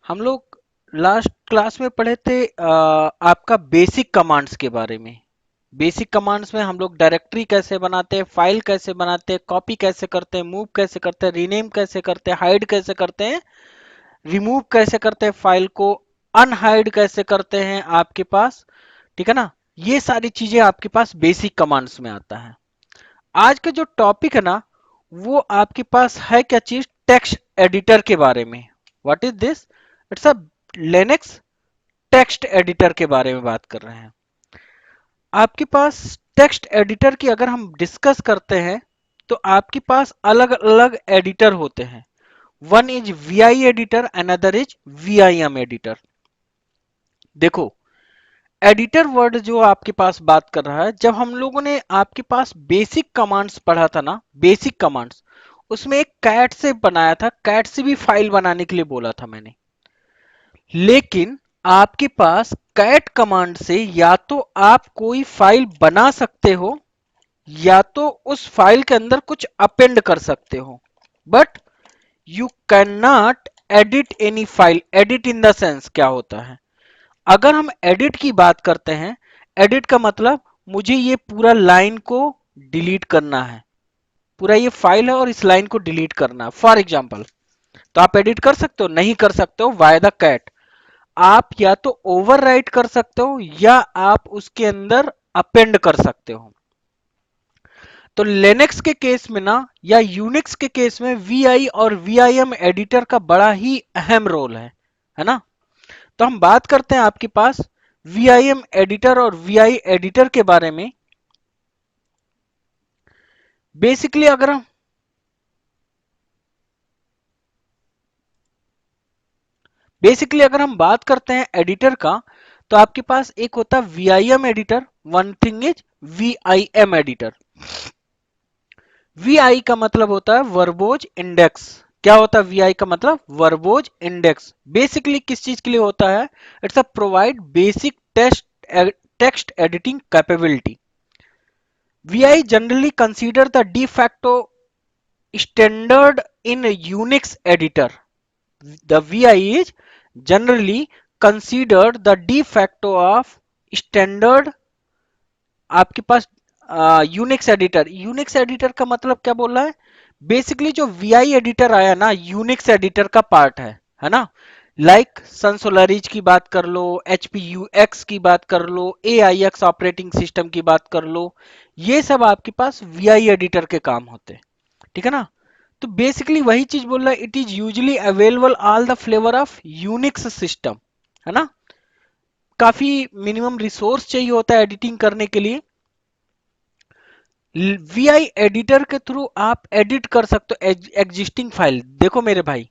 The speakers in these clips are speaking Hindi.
हम लोग लास्ट क्लास में पढ़े थे आपका बेसिक कमांड्स के बारे में। बेसिक कमांड्स में हम लोग डायरेक्टरी कैसे बनाते हैं, फाइल कैसे बनाते हैं, कॉपी कैसे करते हैं, मूव कैसे करते हैं, रीनेम कैसे करते हैं, हाइड कैसे करते हैं, रिमूव कैसे करते हैं, फाइल को अनहाइड कैसे करते हैं आपके पास। ठीक है ना। ये सारी चीजें आपके पास बेसिक कमांड्स में आता है। आज का जो टॉपिक है ना, वो आपके पास है क्या चीज, टेक्स्ट एडिटर के बारे में। What is this? It's a Linux text editor के बारे में बात कर रहे हैं। आपके पास टेक्स्ट एडिटर की अगर हम डिस्कस करते हैं तो आपके पास अलग अलग एडिटर होते हैं। One is vi editor, another is VIM editor. देखो, एडिटर वर्ड जो आपके पास बात कर रहा है, जब हम लोगों ने आपके पास बेसिक कमांड्स पढ़ा था ना, बेसिक कमांड्स, उसमें एक कैट से बनाया था, कैट से भी फाइल बनाने के लिए बोला था मैंने। लेकिन आपके पास कैट कमांड से या तो आप कोई फाइल बना सकते हो या तो उस फाइल के अंदर कुछ अपेंड कर सकते हो, but you can not edit any file. Edit in the sense क्या होता है? अगर हम एडिट की बात करते हैं, एडिट का मतलब मुझे ये पूरा लाइन को डिलीट करना है, पूरा ये फाइल है और इस लाइन को डिलीट करना है फॉर एग्जांपल, तो आप एडिट कर सकते हो? नहीं कर सकते हो बाय द कैट। आप या तो ओवरराइट कर सकते हो या आप उसके अंदर अपेंड कर सकते हो। तो लिनक्स के केस में ना, या यूनिक्स के केस में, वी और वीआईएम एडिटर का बड़ा ही अहम रोल है ना। तो हम बात करते हैं आपके पास वीआईएम एडिटर और वीआई एडिटर के बारे में। बेसिकली अगर हम बात करते हैं एडिटर का, तो आपके पास एक होता है VIM editor, one thing is VIM editor. VI का मतलब होता है वर्बोज इंडेक्स। क्या होता है वीआई का मतलब? Verbose index. बेसिकली किस चीज के लिए होता है? It's a provide basic text editing capability. We generally consider the de facto standard in Unix editor. The VI is generally considered the de facto of standard आपके पास यूनिक्स एडिटर। यूनिक्स एडिटर का मतलब क्या बोल रहा है? बेसिकली जो वीआई एडिटर आया ना, यूनिक्स एडिटर का पार्ट है ना। लाइक सन सोलारिज की बात कर लो, एच पी यू एक्स की बात कर लो, ए आई एक्स ऑपरेटिंग सिस्टम की बात कर लो, ये सब आपके पास वीआई एडिटर के काम होते हैं। ठीक है ना। तो बेसिकली वही चीज बोल रहा है, it is usually available all the flavour of Unix system, है ना। काफी मिनिमम रिसोर्स चाहिए होता है एडिटिंग करने के लिए। वीआई एडिटर के थ्रू आप एडिट कर सकते हो एग्जिस्टिंग फाइल। देखो मेरे भाई,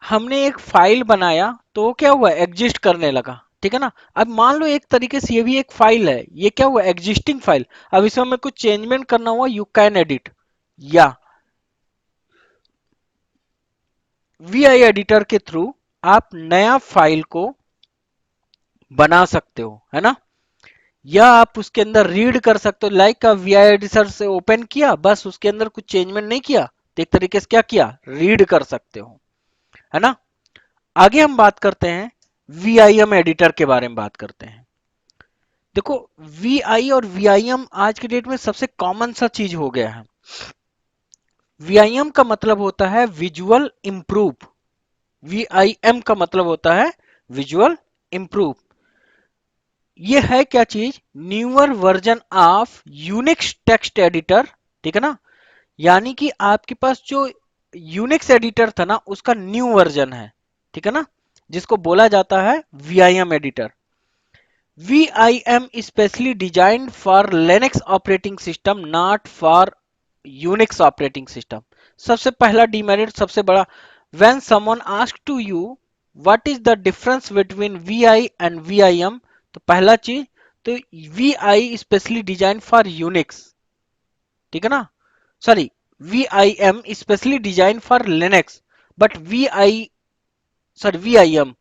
हमने एक फाइल बनाया तो वो क्या हुआ, एग्जिस्ट करने लगा। ठीक है ना। अब मान लो एक तरीके से ये भी एक फाइल है, ये क्या हुआ, एग्जिस्टिंग फाइल। अब इसमें हमें कुछ चेंजमेंट करना हुआ, यू कैन एडिट, या वीआई एडिटर के थ्रू आप नया फाइल को बना सकते हो, है ना। या आप उसके अंदर रीड कर सकते हो, लाइक का वीआई एडिटर से ओपन किया, बस उसके अंदर कुछ चेंजमेंट नहीं किया, तो एक तरीके से क्या किया, रीड कर सकते हो, है ना। आगे हम बात करते हैं वीआईएम एडिटर के बारे में बात करते हैं। देखो, वीआई और वीआईएम आज के डेट में सबसे कॉमन सा चीज हो गया है। वीआईएम का मतलब होता है विजुअल इंप्रूव, वीआईएम का मतलब होता है विजुअल इंप्रूव। ये है क्या चीज, newer version of Unix text editor. ठीक है ना। यानी कि आपके पास जो यूनिक्स एडिटर था ना, उसका न्यू वर्जन है। ठीक है ना, जिसको बोला जाता है VIM editor. VIM specially designed for Linux operating system, not for Unix operating system. सबसे पहला डिमेरिट, सबसे बड़ा, when someone ask to you what is the difference between VI and VIM, तो पहला चीज, तो VI specially design for Unix. ठीक है ना। Sorry, VIM specially design for Linux, but VI, sorry, VIM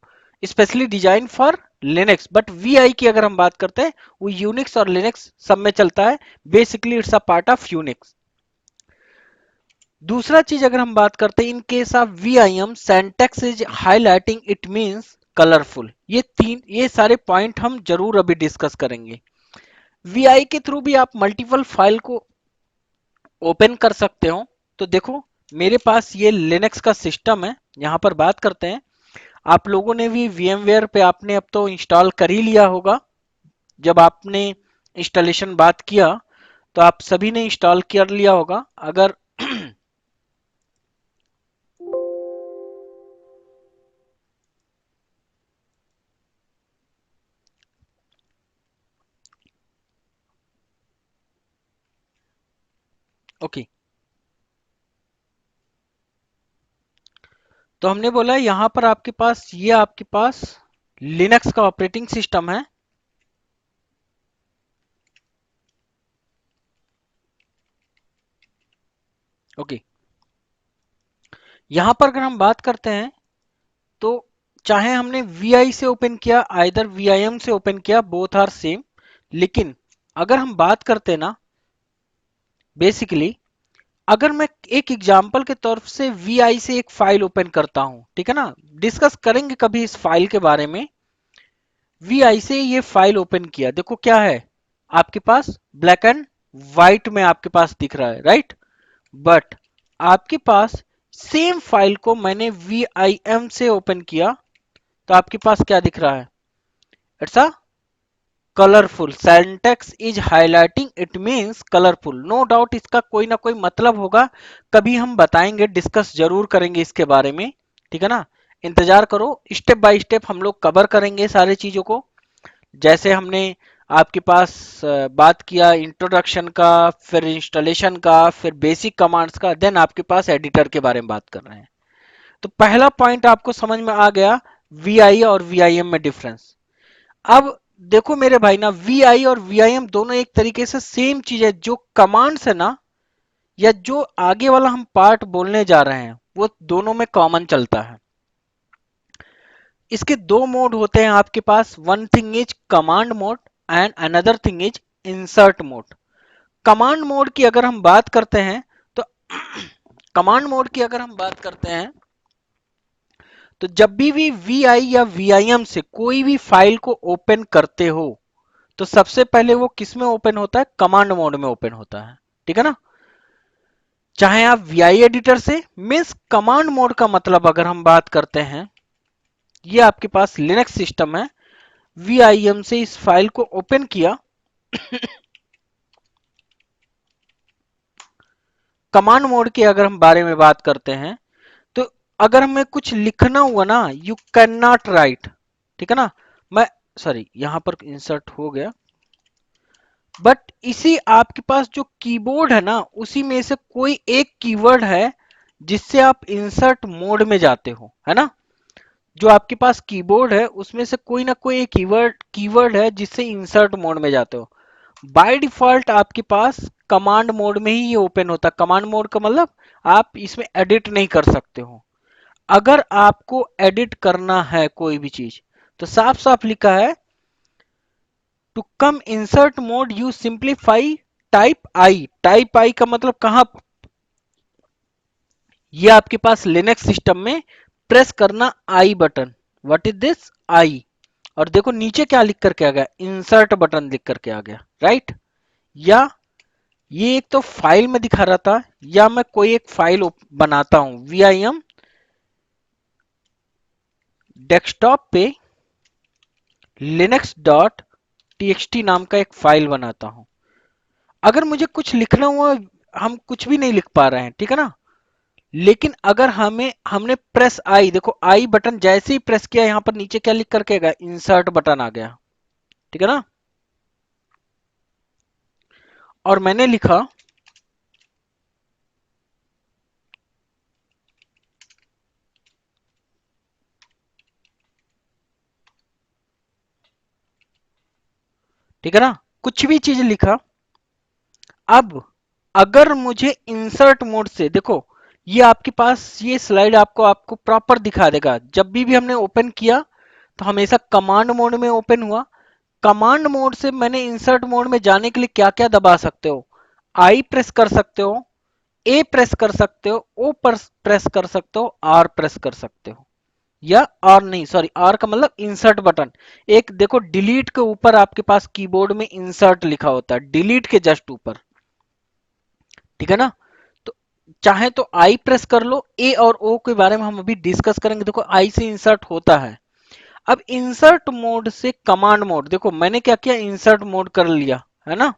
specially design for Linux, but VI की अगर हम बात करते हैं, वो यूनिक्स और लिनक्स सब में चलता है। Basically it's a part of Unix. दूसरा चीज अगर हम बात करते हैं, in case of VIM syntax is highlighting it means colourful. ये सारे पॉइंट हम जरूर अभी डिस्कस करेंगे। VI के थ्रू भी आप मल्टीपल फाइल को ओपन कर सकते हो। तो देखो, मेरे पास ये लिनक्स का सिस्टम है, यहां पर बात करते हैं। आप लोगों ने भी VMware पे आपने अब तो इंस्टॉल कर ही लिया होगा। जब आपने इंस्टॉलेशन बात किया तो आप सभी ने इंस्टॉल कर लिया होगा। अगर ओके, तो हमने बोला यहां पर आपके पास लिनक्स का ऑपरेटिंग सिस्टम है। ओके, यहां पर अगर हम बात करते हैं तो चाहे हमने VI से ओपन किया, आइदर VIM से ओपन किया, बोथ आर सेम। लेकिन अगर हम बात करते हैं ना, बेसिकली अगर मैं एक एग्जांपल के तौर से VI से एक फाइल ओपन करता हूं, ठीक है ना, डिस्कस करेंगे कभी इस फाइल के बारे में। VI से ये फाइल ओपन किया, देखो क्या है आपके पास, ब्लैक एंड व्हाइट में आपके पास दिख रहा है, राइट। बट आपके पास सेम फाइल को मैंने VIM से ओपन किया तो आपके पास क्या दिख रहा है, it's a colourful. Syntax is highlighting it means colourful. No doubt इसका कोई ना कोई मतलब होगा, कभी हम बताएंगे, डिस्कस जरूर करेंगे इसके बारे में, ठीक है ना। इंतजार करो, स्टेप बाय स्टेप हम लोग कवर करेंगे सारी चीजों को। जैसे हमने आपके पास बात किया इंट्रोडक्शन का, फिर इंस्टॉलेशन का, फिर बेसिक कमांड्स का, देन आपके पास एडिटर के बारे में बात कर रहे हैं। तो पहला पॉइंट आपको समझ में आ गया, VI और VIM में डिफरेंस। अब देखो मेरे भाई ना, VI और VIM दोनों एक तरीके से सेम चीज है। जो कमांड्स है ना, या जो आगे वाला हम पार्ट बोलने जा रहे हैं, वो दोनों में कॉमन चलता है। इसके दो मोड होते हैं आपके पास, one thing is command mode and another thing is insert mode. Command mode की अगर हम बात करते हैं तो कमांड मोड की अगर हम बात करते हैं तो जब भी VI या VIM से कोई भी फाइल को ओपन करते हो तो सबसे पहले वो किस में ओपन होता है, कमांड मोड में ओपन होता है, ठीक है ना। चाहे आप VI एडिटर से, मीन्स कमांड मोड का मतलब अगर हम बात करते हैं, ये आपके पास लिनक्स सिस्टम है, VIM से इस फाइल को ओपन किया। कमांड मोड के अगर हम बारे में बात करते हैं तो अगर हमें कुछ लिखना हुआ ना, यू कैन नॉट राइट, ठीक है ना। मैं सॉरी, यहां पर इंसर्ट हो गया, बट इसी आपके पास जो कीबोर्ड है ना, उसी में से कोई एक कीवर्ड है जिससे आप इंसर्ट मोड में जाते हो, है ना। जो आपके पास कीबोर्ड है उसमें से कोई ना कोई एक कीवर्ड कीवर्ड है जिससे इंसर्ट मोड में जाते हो। बाय डिफॉल्ट आपके पास कमांड मोड में ही ये ओपन होता है। कमांड मोड का मतलब आप इसमें एडिट नहीं कर सकते हो। अगर आपको एडिट करना है कोई भी चीज तो साफ साफ लिखा है, to come insert mode you simplify type I का मतलब कहां, ये आपके पास लिनक्स सिस्टम में प्रेस करना I button. What is this, I. और देखो नीचे क्या लिख करके आ गया, इंसर्ट बटन लिख करके आ गया, राइट। या ये एक तो फाइल में दिखा रहा था, या मैं कोई एक फाइल बनाता हूं, VIM डेस्कटॉप पे linux.txt नाम का एक फाइल बनाता हूं। अगर मुझे कुछ लिखना हुआ, हम कुछ भी नहीं लिख पा रहे हैं, ठीक है ना। लेकिन अगर हमने प्रेस आई, देखो आई बटन जैसे ही प्रेस किया, यहां पर नीचे क्या लिख करके गया, इंसर्ट बटन आ गया, ठीक है ना। और मैंने लिखा, ठीक है ना, कुछ भी चीज लिखा। अब अगर मुझे इंसर्ट मोड से, देखो ये आपके पास ये स्लाइड आपको प्रॉपर दिखा देगा, जब भी हमने ओपन किया तो हमेशा कमांड मोड में ओपन हुआ। कमांड मोड से मैंने इंसर्ट मोड में जाने के लिए क्या क्या दबा सकते हो, आई प्रेस कर सकते हो, ए प्रेस कर सकते हो, ओ पर प्रेस कर सकते हो, आर प्रेस कर सकते हो, या आर नहीं, सॉरी, आर का मतलब इंसर्ट बटन। एक देखो डिलीट के ऊपर आपके पास कीबोर्ड में इंसर्ट लिखा होता है, डिलीट के जस्ट ऊपर, ठीक है ना। तो चाहे तो आई प्रेस कर लो, ए और ओ के बारे में हम अभी डिस्कस करेंगे। देखो आई से इंसर्ट होता है। अब इंसर्ट मोड से कमांड मोड, देखो मैंने क्या किया, इंसर्ट मोड कर लिया है ना।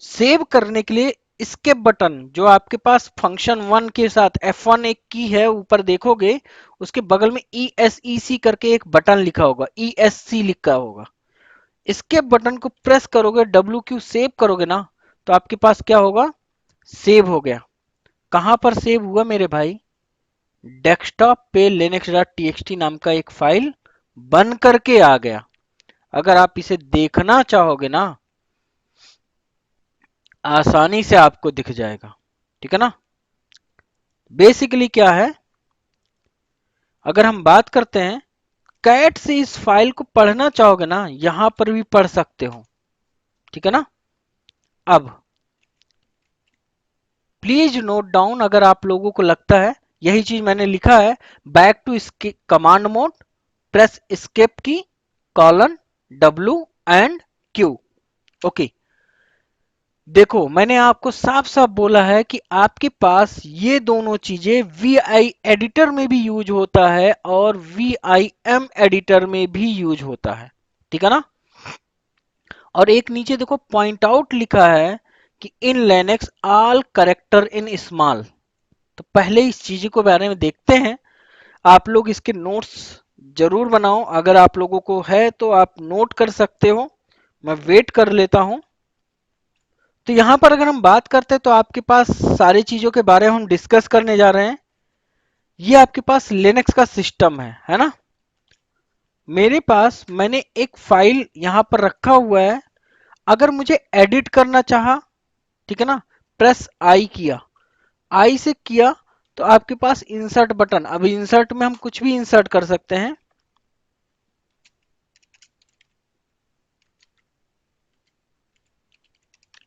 सेव करने के लिए escape बटन, जो आपके पास फंक्शन वन के साथ F1 एक की है, ऊपर देखोगे उसके बगल में ESEC करके एक बटन लिखा होगा, ESC लिखा होगा। escape बटन को प्रेस करोगे, WQ सेव करोगे ना, तो आपके पास क्या होगा, सेव हो गया। कहां पर सेव हुआ मेरे भाई, डेस्कटॉप पे linux.txt नाम का एक फाइल बन करके आ गया। अगर आप इसे देखना चाहोगे ना, आसानी से आपको दिख जाएगा, ठीक है ना। बेसिकली क्या है, अगर हम बात करते हैं, कैट से इस फाइल को पढ़ना चाहोगे ना, यहां पर भी पढ़ सकते हो, ठीक है ना। अब प्लीज नोट डाउन, अगर आप लोगों को लगता है यही चीज मैंने लिखा है, back to command mode, press escape key, colon W and Q. Okay, देखो मैंने आपको साफ साफ बोला है कि आपके पास ये दोनों चीजें वी आई एडिटर में भी यूज होता है और वी आई एम एडिटर में भी यूज होता है, ठीक है ना। और एक नीचे देखो पॉइंट आउट लिखा है कि in Linux all character in small. तो पहले इस चीज को बारे में देखते हैं। आप लोग इसके नोट्स जरूर बनाओ, अगर आप लोगों को है तो आप नोट कर सकते हो, मैं वेट कर लेता हूं। तो यहां पर अगर हम बात करते हैं, तो आपके पास सारी चीजों के बारे में हम डिस्कस करने जा रहे हैं। ये आपके पास लिनक्स का सिस्टम है ना। मेरे पास मैंने एक फाइल यहां पर रखा हुआ है। अगर मुझे एडिट करना चाहा, ठीक है ना, प्रेस आई किया, आई से किया, तो आपके पास इंसर्ट बटन, अब इंसर्ट में हम कुछ भी इंसर्ट कर सकते हैं।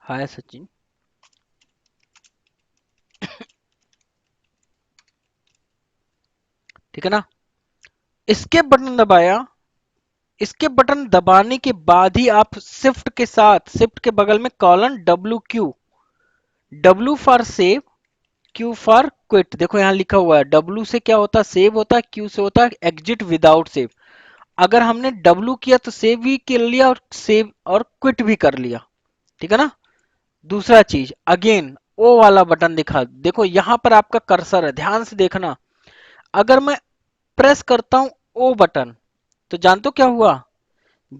हाय सचिन, ठीक है ना। इसके बटन दबाया, इसके बटन दबाने के बाद ही आप शिफ्ट के साथ, शिफ्ट के बगल में colon W Q, W for save, Q for quit, देखो यहां लिखा हुआ है, डब्ल्यू से क्या होता है, सेव होता है, क्यू से होता है एग्जिट विदाउट सेव। अगर हमने डब्ल्यू किया तो सेव भी कर लिया और सेव और क्विट भी कर लिया, ठीक है ना। दूसरा चीज, अगेन ओ वाला बटन दिखा, देखो यहां पर आपका कर्सर है, ध्यान से देखना। अगर मैं प्रेस करता हूं ओ बटन, तो जानते हो क्या हुआ,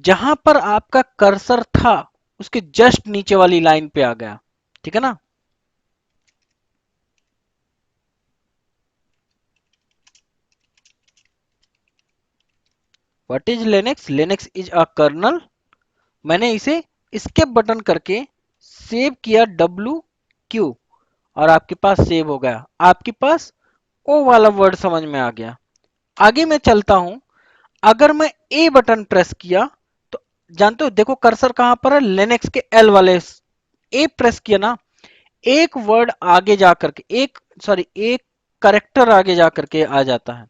जहां पर आपका कर्सर था उसके जस्ट नीचे वाली लाइन पे आ गया, ठीक है ना। What is Linux, Linux is a kernel. मैंने इसे स्केप बटन करके सेव किया, डब्ल्यू क्यू, और आपके पास सेव हो गया, आपके पास ओ वाला वर्ड समझ में आ गया। आगे मैं चलता हूं, अगर मैं ए बटन प्रेस किया, तो जानते हो देखो कर्सर कहां पर है, लिनक्स के एल वाले, ए प्रेस किया ना, एक वर्ड आगे जाकर के, एक सॉरी एक करेक्टर आगे जाकर के आ जाता है।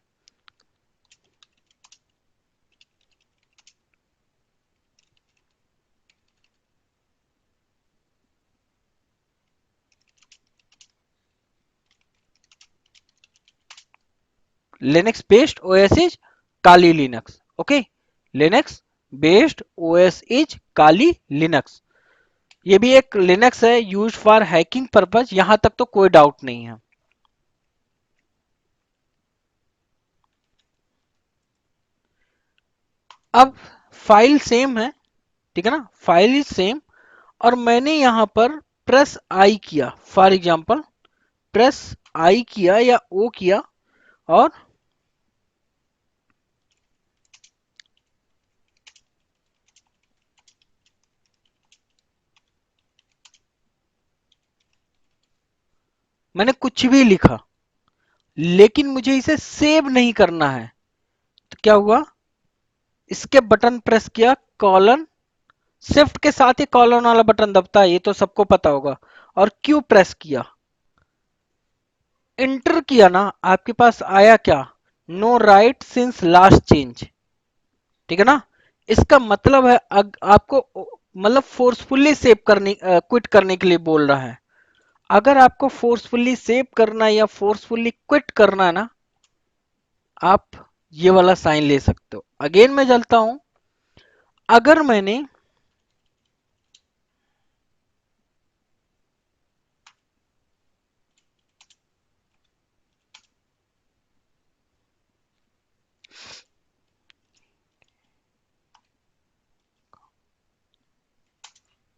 Linux based OS is Kali Linux, okay, Linux based OS is Kali Linux. ये भी एक लिनक्स है यूज फॉर हैकिंग पर्पज, यहां तक तो कोई डाउट नहीं है। अब फाइल सेम है, ठीक है ना, फाइल इज सेम, और मैंने यहां पर प्रेस आई किया, फॉर एग्जांपल प्रेस आई किया या ओ किया, और मैंने कुछ भी लिखा, लेकिन मुझे इसे सेव नहीं करना है। क्या हुआ, एस्केप बटन प्रेस किया, कॉलन, शिफ्ट के साथ ही कॉलन वाला बटन दबता है, ये तो सबको पता होगा, और क्यू प्रेस किया, इंटर किया ना, आपके पास आया क्या, no write since last change. ठीक है ना, इसका मतलब है आपको मतलब फोर्सफुली सेव करने क्विट करने के लिए बोल रहा है। अगर आपको फोर्सफुली सेव करना है या फोर्सफुली क्विट करना है ना, आप ये वाला साइन ले सकते हो। अगेन मैं चलता हूं, अगर मैंने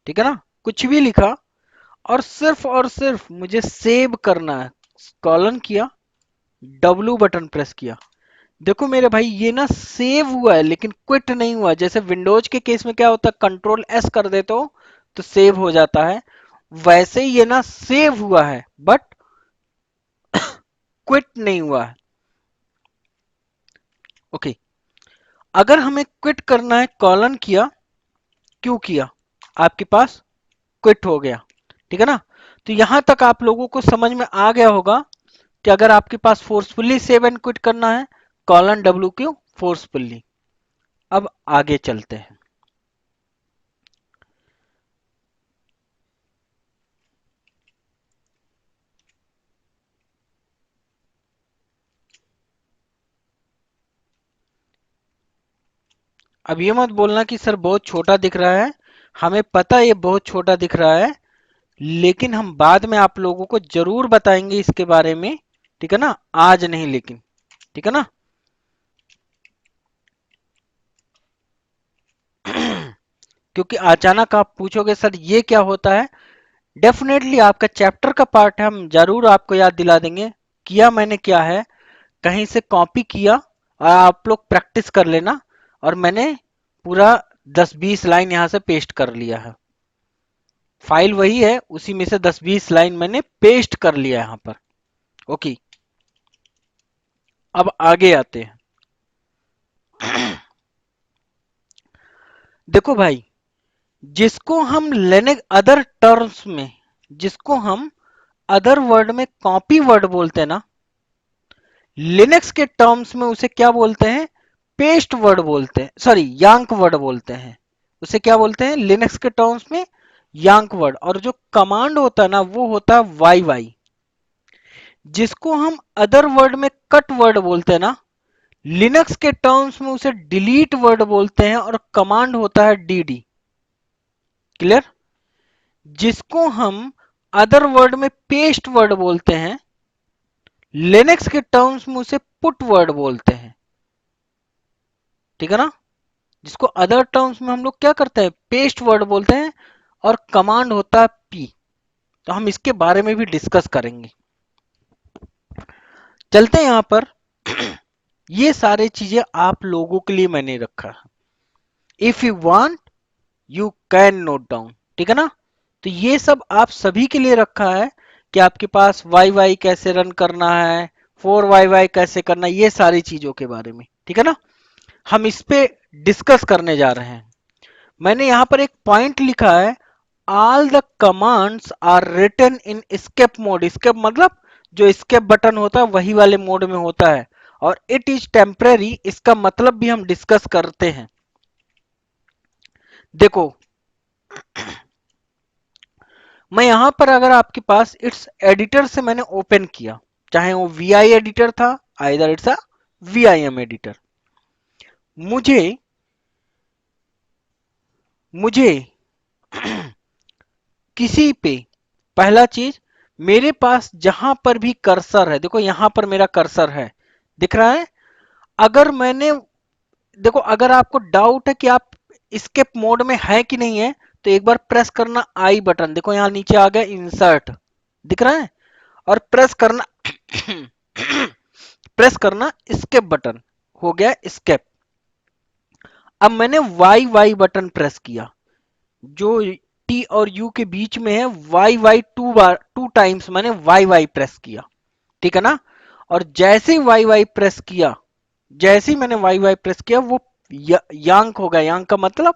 ठीक है ना कुछ भी लिखा और सिर्फ मुझे सेव करना है, कॉलन किया, डब्ल्यू बटन प्रेस किया, देखो मेरे भाई ये ना सेव हुआ है लेकिन क्विट नहीं हुआ। जैसे विंडोज के केस में क्या होता है, कंट्रोल एस कर देते हो तो सेव हो जाता है, वैसे ही ये ना सेव हुआ है बट क्विट नहीं हुआ है। ओके, अगर हमें क्विट करना है, कॉलन किया, क्यों किया, आपके पास क्विट हो गया। ठीक है ना, तो यहां तक आप लोगों को समझ में आ गया होगा कि अगर आपके पास फोर्सफुली सेव एंड क्विट करना है, कॉलन डब्ल्यू क्यू फोर्सफुली। अब आगे चलते हैं। अब ये मत बोलना कि सर बहुत छोटा दिख रहा है, हमें पता है ये बहुत छोटा दिख रहा है, लेकिन हम बाद में आप लोगों को जरूर बताएंगे इसके बारे में। ठीक है ना, आज नहीं लेकिन। ठीक है ना क्योंकि अचानक आप पूछोगे सर ये क्या होता है, डेफिनेटली आपका चैप्टर का पार्ट है, हम जरूर आपको याद दिला देंगे। किया मैंने क्या है, कहीं से कॉपी किया और आप लोग प्रैक्टिस कर लेना, और मैंने पूरा 10-20 लाइन यहां से पेस्ट कर लिया है। फाइल वही है, उसी में से 10-20 लाइन मैंने पेस्ट कर लिया यहां पर। ओके, अब आगे आते हैं। देखो भाई, जिसको हम लेने अदर टर्म्स में, जिसको हम अदर वर्ड में कॉपी वर्ड बोलते हैं ना, लिनक्स के टर्म्स में उसे क्या बोलते हैं, पेस्ट वर्ड बोलते हैं, सॉरी यांक वर्ड बोलते हैं। उसे क्या बोलते हैं लिनक्स के टर्म्स में, यांक वर्ड। और जो कमांड होता है ना वो होता है वाई वाई। जिसको हम अदर वर्ड में कट वर्ड बोलते हैं ना, लिनक्स के टर्म्स में उसे डिलीट वर्ड बोलते हैं और कमांड होता है डीडी। क्लियर। जिसको हम अदर वर्ड में पेस्ट वर्ड बोलते हैं, लिनक्स के टर्म्स में उसे पुट वर्ड बोलते हैं। ठीक है ना, जिसको अदर टर्म्स में हम लोग क्या करते हैं, पेस्ट वर्ड बोलते हैं, और कमांड होता है पी। तो हम इसके बारे में भी डिस्कस करेंगे। चलते हैं यहां पर। ये सारे चीजें आप लोगों के लिए मैंने रखा है, if you want you can note down. ठीक है ना, तो ये सब आप सभी के लिए रखा है कि आपके पास वाई वाई कैसे रन करना है, फोर वाई वाई कैसे करना है, ये सारी चीजों के बारे में। ठीक है ना, हम इस पे डिस्कस करने जा रहे हैं। मैंने यहां पर एक पॉइंट लिखा है, all the commands are written in escape mode. Escape मतलब जो एस्केप बटन होता है वही वाले मोड में होता है, और इट इज टेम्परेरी, इसका मतलब भी हम डिस्कस करते हैं। देखो, मैं यहां पर अगर आपके पास इट्स एडिटर से मैंने ओपन किया, चाहे वो वी आई एडिटर था, either it's a V I M editor, मुझे मुझे किसी पे, पहला चीज, मेरे पास जहां पर भी कर्सर है, देखो यहां पर मेरा कर्सर है, दिख रहा है। अगर मैंने, देखो अगर आपको डाउट है कि आप स्केप मोड में है कि नहीं है, तो एक बार प्रेस करना आई बटन, देखो यहां नीचे आ गया इंसर्ट, दिख रहा है, और प्रेस करना प्रेस करना स्केप बटन, हो गया स्केप। अब मैंने वाई वाई बटन प्रेस किया, जो टी और यू के बीच में है, वाई वाई 2 बार 2 टाइम्स मैंने वाई वाई प्रेस किया। ठीक है ना, और जैसे ही वाई वाई प्रेस किया, जैसे ही मैंने वाई वाई प्रेस किया वो यांक हो गया, यांक का मतलब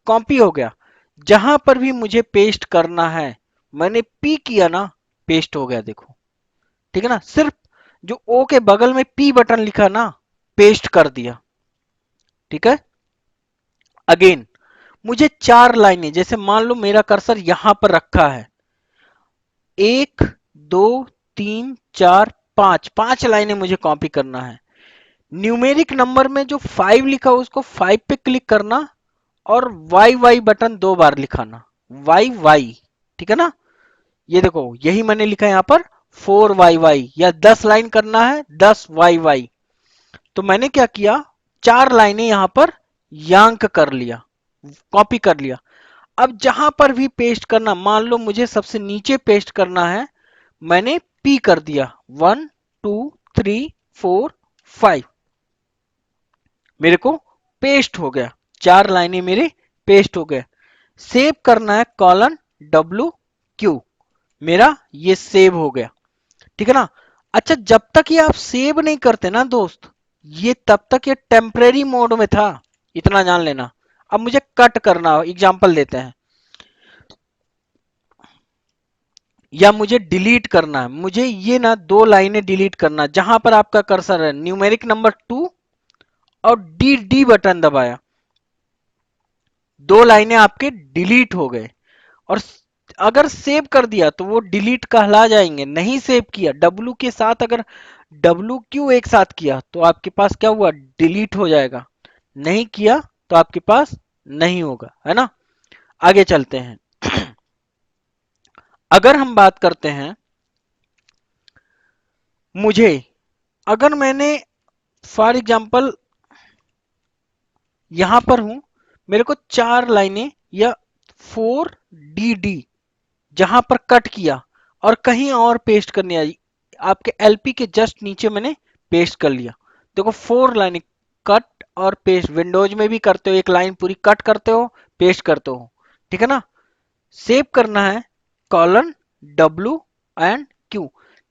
कॉपी हो गया। जहां पर भी मुझे पेस्ट करना है मैंने पी किया ना, पेस्ट हो गया, देखो। ठीक है ना, सिर्फ जो ओ के बगल में पी बटन लिखा ना, पेस्ट कर दिया। ठीक है। अगेन मुझे 4 लाइनें, जैसे मान लो मेरा कर्सर यहां पर रखा है, 1 2 3 4 5 लाइनें मुझे कॉपी करना है। न्यूमेरिक नंबर में जो 5 लिखा हो उसको 5 पे क्लिक करना और वाई वाई बटन 2 बार लिखाना, वाई वाई। ठीक है ना, ये देखो यही मैंने लिखा है यहां पर 4 YY, या 10 लाइन करना है 10 YY। तो मैंने क्या किया, 4 लाइनें यहां पर यांक कर लिया, कॉपी कर लिया। अब जहां पर भी पेस्ट करना, मान लो मुझे सबसे नीचे पेस्ट करना है, मैंने पी कर दिया, 1 2 3 4 5, मेरे को पेस्ट हो गया, 4 लाइनें मेरे पेस्ट हो गए। सेव करना है, कॉलन W Q, मेरा ये सेव हो गया। ठीक है ना। अच्छा, जब तक ये आप सेव नहीं करते ना दोस्त, ये तब तक ये टेम्परेरी मोड में था, इतना जान लेना। अब मुझे कट करना, एग्जांपल देते हैं, या मुझे डिलीट करना है, मुझे ये ना 2 लाइनें डिलीट करना, जहां पर आपका कर्सर है न्यूमेरिक नंबर 2 और डी डी बटन दबाया, 2 लाइनें आपके डिलीट हो गए। और अगर सेव कर दिया तो वो डिलीट कहला जाएंगे, नहीं सेव किया डब्लू के साथ, अगर WQ एक साथ किया तो आपके पास क्या हुआ, डिलीट हो जाएगा, नहीं किया तो आपके पास नहीं होगा, है ना। आगे चलते हैं। अगर हम बात करते हैं, मुझे, अगर मैंने फॉर एग्जांपल यहां पर हूं, मेरे को 4 लाइनें या 4DD जहां पर कट किया और कहीं और पेस्ट करनी आई, आपके LP के जस्ट नीचे मैंने पेस्ट कर लिया। देखो 4 लाइनें कट और पेस्ट, विंडोज में भी करते हो, एक लाइन पूरी कट करते हो, पेस्ट करते हो। ठीक है ना। सेव करना है, कॉलन W&Q।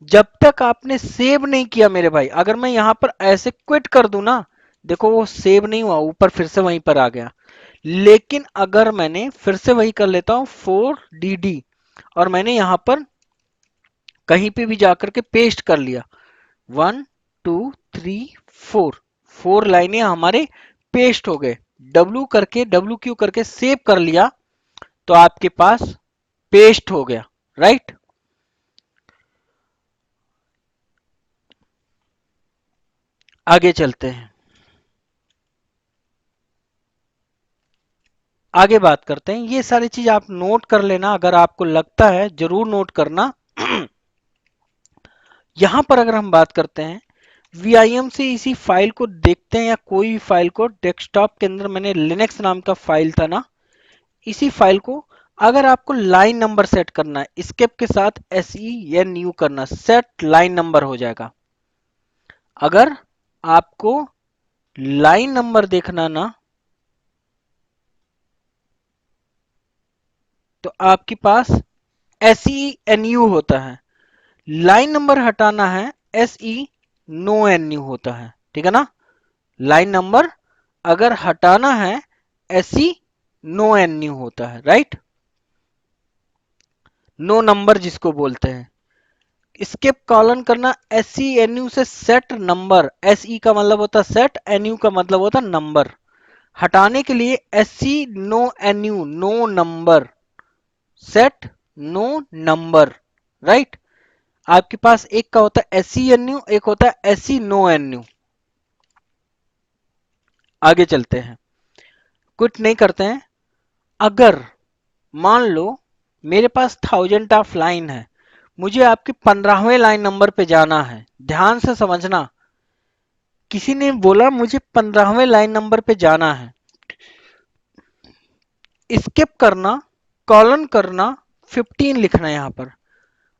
जब तक आपने सेव नहीं किया मेरे भाई, अगर मैं यहां पर ऐसे क्विट कर दूं ना, देखो वो सेव नहीं हुआ, ऊपर फिर से वहीं पर आ गया। लेकिन अगर मैंने फिर से वही कर लेता हूं 4DD, और मैंने यहां पर कहीं पे भी जाकर के पेस्ट कर लिया, 1 2 3 4, 4 लाइनें हमारे पेस्ट हो गए। WQ करके सेव कर लिया तो आपके पास पेस्ट हो गया, राइट। आगे चलते हैं, आगे बात करते हैं। ये सारी चीज आप नोट कर लेना, अगर आपको लगता है जरूर नोट करना। यहां पर अगर हम बात करते हैं, VIM से इसी फाइल को देखते हैं, या कोई भी फाइल को, डेस्कटॉप के अंदर मैंने लिनक्स नाम का फाइल था ना, इसी फाइल को अगर आपको लाइन नंबर सेट करना है, स्केप के साथ SENU करना, सेट लाइन नंबर हो जाएगा। अगर आपको लाइन नंबर देखना ना, तो आपके पास SENU होता है। लाइन नंबर हटाना है, SE नो NU होता है। ठीक है ना। लाइन नंबर अगर हटाना है, SE नो NU होता है, राइट। नो नंबर जिसको बोलते हैं। स्किप कॉलन करना, SENU से सेट नंबर, SE का मतलब होता है सेट, NU का मतलब होता है नंबर। हटाने के लिए SE no NU, no number, set no number, right. आपके पास एक का होता है SENU, एक होता है SE नो NU। आगे चलते हैं, कुछ नहीं करते हैं। अगर मान लो मेरे पास 1000 ऑफ लाइन है, मुझे आपके 15वें लाइन नंबर पे जाना है, ध्यान से समझना। किसी ने बोला मुझे 15वें लाइन नंबर पे जाना है, स्किप करना, कॉलन करना, 15 लिखना है यहां पर।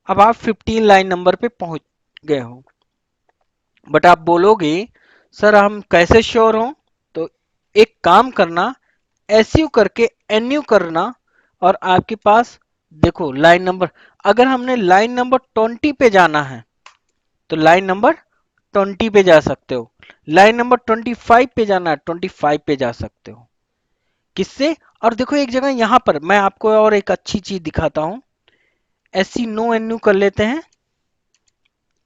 अब आप 15 लाइन नंबर पे पहुंच गए हो, बट आप बोलोगे सर हम कैसे श्योर हो, तो एक काम करना, SU करके NU करना, और आपके पास देखो लाइन नंबर, अगर हमने लाइन नंबर 20 पे जाना है तो लाइन नंबर 20 पे जा सकते हो। लाइन नंबर 25 पे जाना है, 25 पे जा सकते हो। किससे? और देखो एक जगह यहां पर मैं आपको और एक अच्छी चीज दिखाता हूं। एससी नो एनयू कर लेते हैं,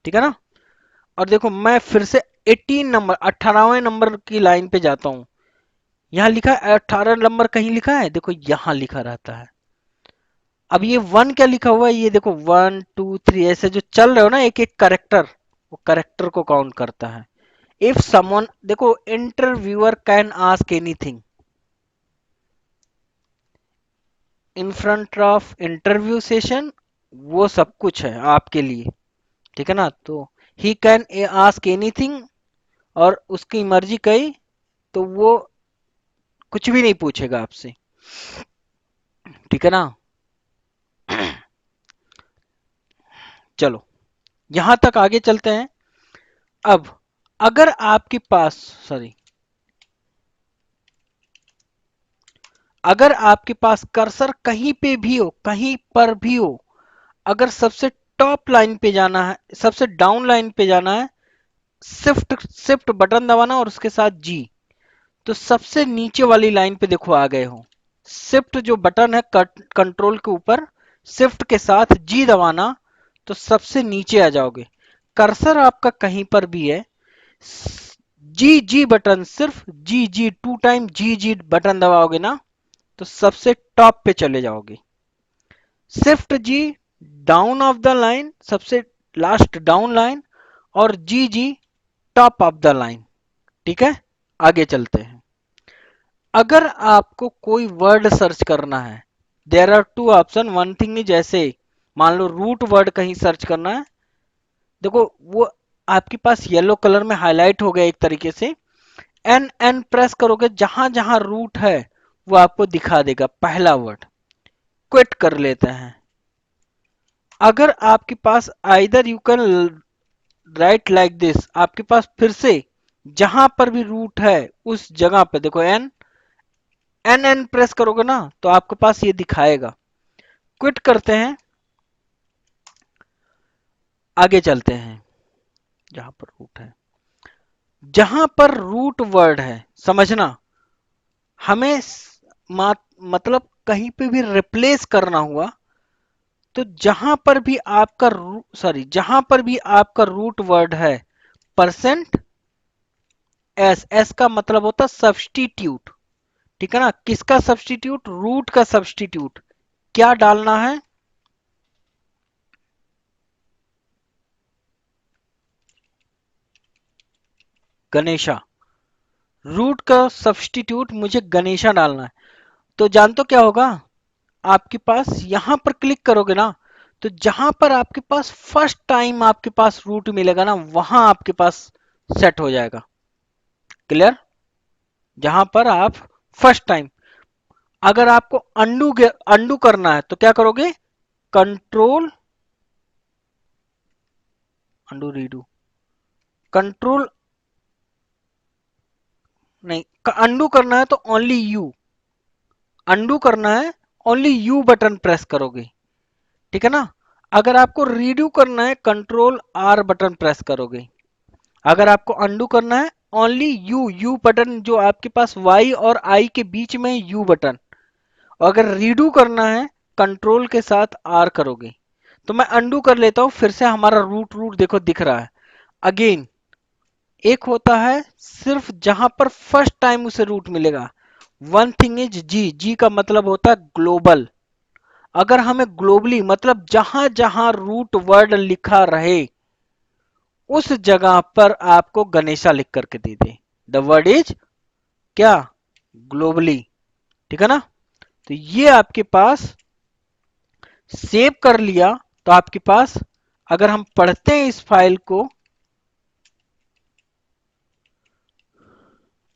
ठीक है ना। और देखो मैं फिर से 18 नंबर 18वें नंबर की लाइन पे जाता हूं। यहां लिखा है 18 नंबर, कहीं लिखा है? देखो यहां लिखा रहता है। अब ये वन क्या लिखा हुआ है? ये देखो 1 2 3 ऐसे जो चल रहे हो ना, एक एक करेक्टर, वो करेक्टर को काउंट करता है। इफ समवन, देखो interviewer can ask anything in front of interview session, वो सब कुछ है आपके लिए, ठीक है ना। तो ही कैन आस्क एनीथिंग, और उसकी मर्जी कही तो वो कुछ भी नहीं पूछेगा आपसे, ठीक है ना। चलो यहां तक आगे चलते हैं। अब अगर आपके पास, सॉरी, अगर आपके पास कर्सर कहीं पे भी हो, कहीं पर भी हो, अगर सबसे टॉप लाइन पे जाना है, सबसे डाउन लाइन पे जाना है, शिफ्ट शिफ्ट बटन दबाना और उसके साथ जी, तो सबसे नीचे वाली लाइन पे देखो आ गए हो। शिफ्ट जो बटन है कंट्रोल के ऊपर, शिफ्ट के साथ जी दबाना, तो सबसे नीचे आ जाओगे। कर्सर आपका कहीं पर भी है, जी जी बटन, सिर्फ जी जी 2 टाइम जी जी बटन दबाओगे ना, तो सबसे टॉप पे चले जाओगे। Shift G down of the line, सबसे लास्ट डाउन लाइन, और G G top of the line, ठीक है। आगे चलते हैं। अगर आपको कोई वर्ड सर्च करना है, there are two option, one thing is, जैसे मान लो रूट वर्ड कहीं सर्च करना है, देखो वो आपके पास येलो कलर में हाईलाइट हो गया एक तरीके से। एन एन प्रेस करोगे, जहां जहां रूट है वो आपको दिखा देगा। पहला वर्ड क्विट कर लेते हैं। अगर आपके पास either you can write like this, आपके पास फिर से जहां पर भी रूट है उस जगह पे देखो एन एन एन प्रेस करोगे ना, तो आपके पास ये दिखाएगा। क्विट करते हैं, आगे चलते हैं। जहां पर रूट है, जहां पर रूट वर्ड है, समझना, हमें मतलब कहीं पे भी रिप्लेस करना हुआ, तो जहां पर भी आपका सॉरी, जहां पर भी आपका रूट वर्ड है, परसेंट एस, एस का मतलब होता है सब्सटीट्यूट, ठीक है ना। किसका सब्सटीट्यूट? रूट का सब्सटीट्यूट। क्या डालना है? गणेशा। रूट का सब्सटीट्यूट मुझे गणेशा डालना है। तो जान तो क्या होगा, आपके पास यहां पर क्लिक करोगे ना, तो जहां पर आपके पास फर्स्ट टाइम आपके पास रूट मिलेगा ना, वहां आपके पास सेट हो जाएगा। क्लियर? जहां पर आप फर्स्ट टाइम, अगर आपको अंडू अंडू करना है तो क्या करोगे? कंट्रोल, अंडू रीडू, कंट्रोल नहीं, अंडू करना है तो ओनली यू, अंडू करना है ओनली यू बटन प्रेस करोगे, ठीक है ना। अगर आपको रीडू करना है, कंट्रोल आर बटन प्रेस करोगे। अगर आपको अंडू करना है, ओनली यू, यू बटन जो आपके पास वाई और आई के बीच में यू बटन। और अगर रीडू करना है, कंट्रोल के साथ आर करोगे। तो मैं अंडू कर लेता हूं, फिर से हमारा रूट रूट देखो दिख रहा है। अगेन, एक होता है सिर्फ जहां पर फर्स्ट टाइम उसे रूट मिलेगा। वन थिंग इज जी, जी का मतलब होता है ग्लोबल। अगर हमें ग्लोबली मतलब जहां जहां रूट वर्ड लिखा रहे, उस जगह पर आपको गणेशा लिख करके दे दे। द वर्ड इज क्या? ग्लोबली, ठीक है ना। तो ये आपके पास सेव कर लिया। तो आपके पास, अगर हम पढ़ते हैं इस फाइल को,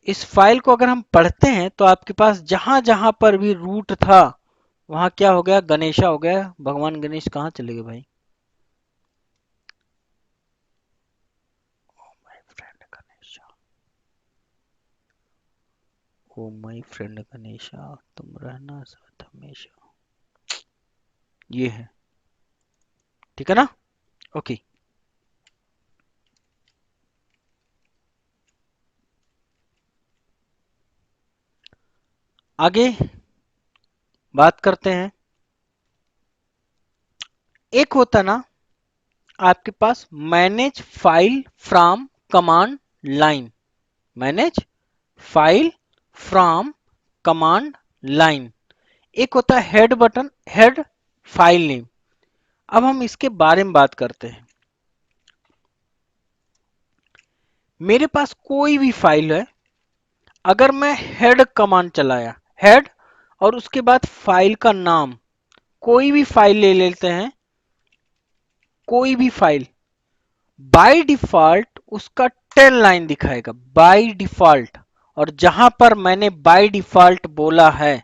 इस फाइल को अगर हम पढ़ते हैं, तो आपके पास जहां जहां पर भी रूट था, वहां क्या हो गया? गणेशा हो गया। भगवान गणेश कहाँ चले गए भाई? My friend Ganesha, oh my friend Ganesha, तुम रहना साथ हमेशा, ये है, ठीक है ना। ओके। आगे बात करते हैं। एक होता ना आपके पास manage file from command line, manage file from command line. एक होता है head button, head file name. अब हम इसके बारे में बात करते हैं। मेरे पास कोई भी फाइल है, अगर मैं हेड कमांड चलाया, हेड और उसके बाद फाइल का नाम, कोई भी फाइल ले लेते हैं, कोई भी फाइल, बाय डिफॉल्ट उसका 10 लाइन दिखाएगा बाय डिफॉल्ट। और जहां पर मैंने बाय डिफॉल्ट बोला है,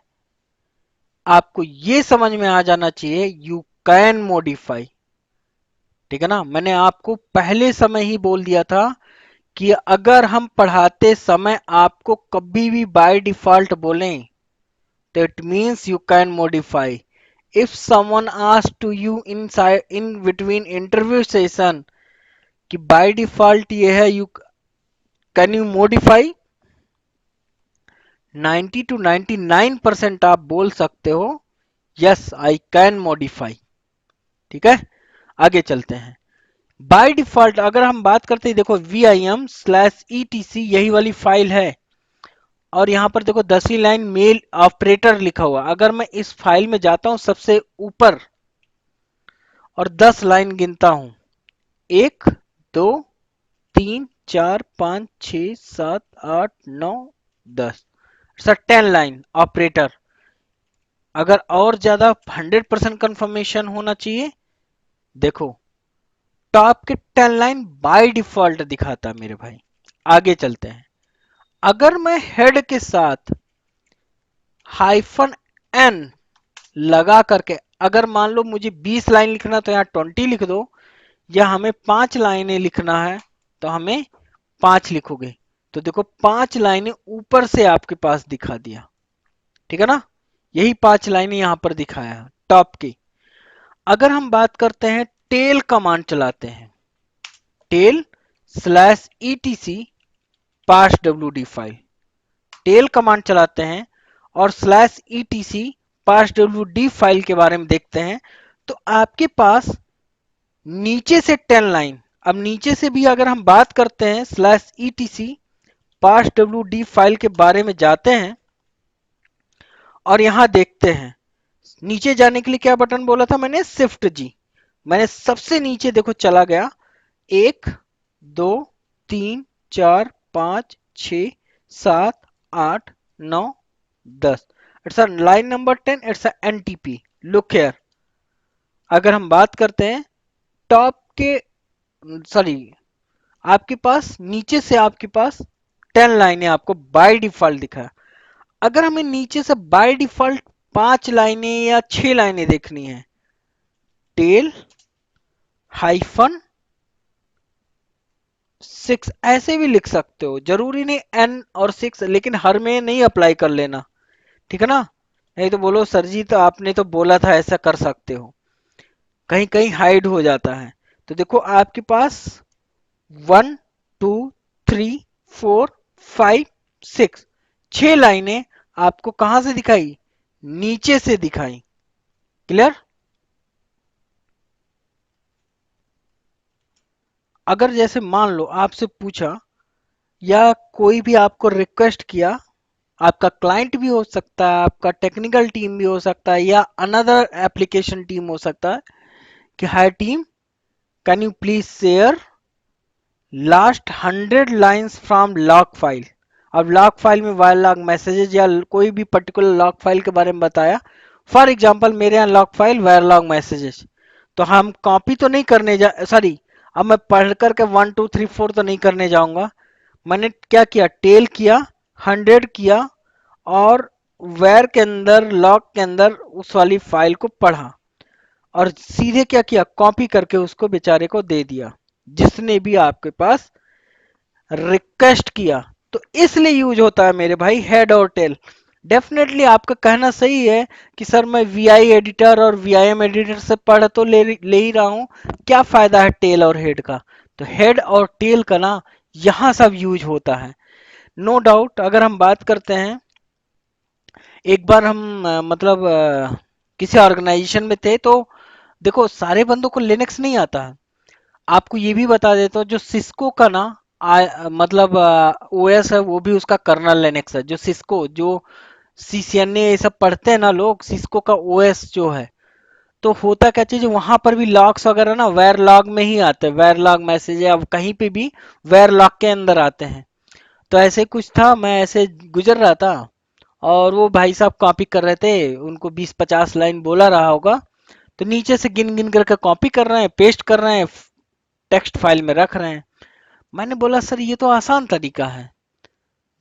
आपको यह समझ में आ जाना चाहिए यू कैन मॉडिफाई। ठीक है ना, मैंने आपको पहले समय ही बोल दिया था कि अगर हम पढ़ाते समय आपको कभी भी बाय डिफॉल्ट बोलें तो it means you can modify. If someone ask to you in between interview session कि बाय डिफॉल्ट ये है, you can you modify, 90 to 99% आप बोल सकते हो यस आई कैन मॉडिफाई। ठीक है, आगे चलते हैं। बाय डिफॉल्ट अगर हम बात करते हैं, देखो vim/etc यही वाली फाइल है, और यहां पर देखो 10वीं लाइन मेल ऑपरेटर लिखा हुआ। अगर मैं इस फाइल में जाता हूं सबसे ऊपर और 10 लाइन गिनता हूं, 1 2 3 4 5 6 7 8 9 10, सर 10 लाइन ऑपरेटर। अगर और ज्यादा 100% कंफर्मेशन होना चाहिए, देखो टॉप के 10 लाइन बाय डिफॉल्ट दिखाता है मेरे भाई। आगे चलते हैं। अगर मैं हेड के साथ -n लगा करके, अगर मान लो मुझे 20 लाइन लिखना तो यहाँ 20 लिख दो, या हमें 5 लाइनें लिखना है तो हमें 5 लिखोगे। तो देखो 5 लाइनें ऊपर से आपके पास दिखा दिया। ठीक है ना, यही 5 लाइनें यहां पर दिखाया है टॉप की। अगर हम बात करते हैं, टेल कमांड चलाते हैं, टेल/etc पार्स wd फाइल, टेल कमांड चलाते हैं और /etc पार्स wd फाइल के बारे में देखते हैं, तो आपके पास नीचे से 10 लाइन, अब नीचे से भी अगर हम बात करते हैं /etc पार्स wd फाइल के बारे में जाते हैं और यहां देखते हैं, नीचे जाने के लिए क्या बटन बोला था मैंने, शिफ्ट जी। मैंने सबसे नीचे देखो चला गया, 1 2 3 4 5 6 7 8 9 10, it's a line number 10, it's a NTP. Look here, अगर हम बात करते हैं टॉप के, सॉरी, आपके पास नीचे से आपके पास 10 लाइनें आपको बाय डिफॉल्ट दिखा। अगर हमें नीचे से बाय डिफॉल्ट 5 लाइनें या 6 लाइनें देखनी है, टेल हाइफन 6 ऐसे भी लिख सकते हो, जरूरी नहीं n और 6, लेकिन हर में नहीं अप्लाई कर लेना। ठीक है ना, नहीं तो बोलो सर जी तो आपने तो बोला था ऐसा कर सकते हो, कहीं कहीं हाइड हो जाता है। तो देखो आपके पास 1 2 3 4 5 6, 6 लाइनें आपको कहां से दिखाई, नीचे से दिखाई। क्लियर। अगर जैसे मान लो आपसे पूछा या कोई भी आपको रिक्वेस्ट किया, आपका क्लाइंट भी हो सकता है, आपका टेक्निकल टीम भी हो सकता है, या अनदर एप्लीकेशन टीम हो सकता है, कि hi team can you please share last 100 lines from log file. अब लॉग फाइल में वायर लॉग मैसेजेस या कोई भी पर्टिकुलर लॉग फाइल के बारे में बताया, फॉर एग्जांपल मेरे यहाँ log file wire log messages, तो हम कॉपी तो नहीं करने जा, सॉरी, अब मैं पढ़ करके 1 2 3 4 तो नहीं करने जाऊंगा। मैंने क्या किया, टेल किया, 100 किया, और वेयर के अंदर लॉग के अंदर उस वाली फाइल को पढ़ा, और सीधे क्या किया, कॉपी करके उसको बेचारे को दे दिया जिसने भी आपके पास रिक्वेस्ट किया। तो इसलिए यूज होता है मेरे भाई हेड और टेल। डेफिनेटली आपका कहना सही है कि सर मैं वीआई एडिटर और वीआईएम एडिटर से पढ़ तो ले ही रहा हूं, क्या फायदा है टेल और हेड का। तो हेड और टेल का ना यहां सब यूज होता है। नो डाउट अगर हम बात करते हैं एक बार हम मतलब किसी ऑर्गेनाइजेशन में थे, तो देखो सारे बंदों को लिनक्स नहीं आता है। आपको ये भी बता देता हूँ, जो सिस्को का ना मतलब ओएस है, वो भी उसका कर्नल लिनक्स है। जो सिस्को, जो सीसीएनए ये सब पढ़ते हैं ना लोग, सिस्को का ओएस जो है, तो होता क्या चीज, वहां पर भी लॉग्स वगैरह ना वेर लॉग में ही आते हैं। वेर लॉग मैसेज या कहीं पे भी वेर लॉग के अंदर आते हैं। तो ऐसे कुछ था, मैं ऐसे गुजर रहा था और वो भाई साहब कॉपी कर रहे थे, उनको 20-50 लाइन बोला रहा होगा, तो नीचे से गिन गिन करके कॉपी कर रहे हैं, पेस्ट कर रहे हैं, टेक्स्ट फाइल में रख रहे हैं। मैंने बोला सर ये तो आसान तरीका है।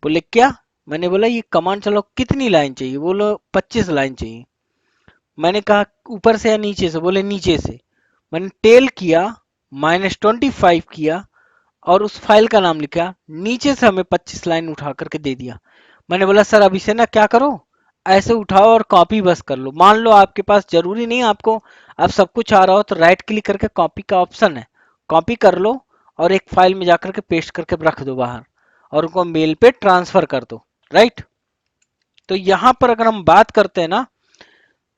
बोले क्या? मैंने बोला ये कमांड चलाओ, कितनी लाइन चाहिए? बोलो 25 लाइन चाहिए। मैंने कहा ऊपर से या नीचे से? बोले नीचे से। मैंने टेल किया, -25 किया और उस फाइल का नाम लिखा, नीचे से हमें 25 लाइन उठा करके दे दिया। मैंने बोला सर अब इसे ना क्या करो, ऐसे उठाओ और कॉपी बस कर लो। मान लो आपके पास, जरूरी नहीं आपको अब सब कुछ आ रहा हो, तो राइट क्लिक करके कॉपी का ऑप्शन है, कॉपी कर लो और एक फाइल में जाकर के पेस्ट करके रख दो बाहर, और उनको मेल पे ट्रांसफर कर दो। राइट। तो यहां पर अगर हम बात करते हैं ना,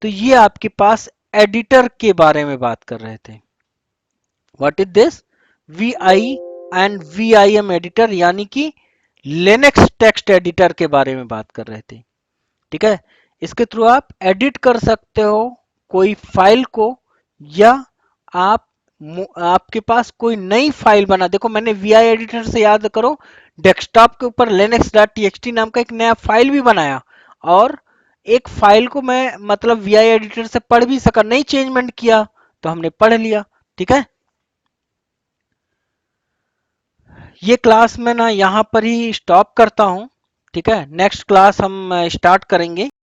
तो ये आपके पास एडिटर के बारे में बात कर रहे थे। What is this? V I and V I M editor, यानी कि लिनक्स टेक्स्ट एडिटर के बारे में बात कर रहे थे। ठीक है। इसके थ्रू आप एडिट कर सकते हो कोई फाइल को, या आप आपके पास कोई नई फाइल बना, देखो मैंने वी आई एडिटर से, याद करो, डेस्कटॉप के ऊपर linux.txt नाम का एक नया फाइल भी बनाया, और एक फाइल को मैं मतलब वी आई एडिटर से पढ़ भी सका, नहीं चेंजमेंट किया तो हमने पढ़ लिया। ठीक है। ये क्लास मैं ना यहाँ पर ही स्टॉप करता हूँ। ठीक है, नेक्स्ट क्लास हम स्टार्ट करेंगे।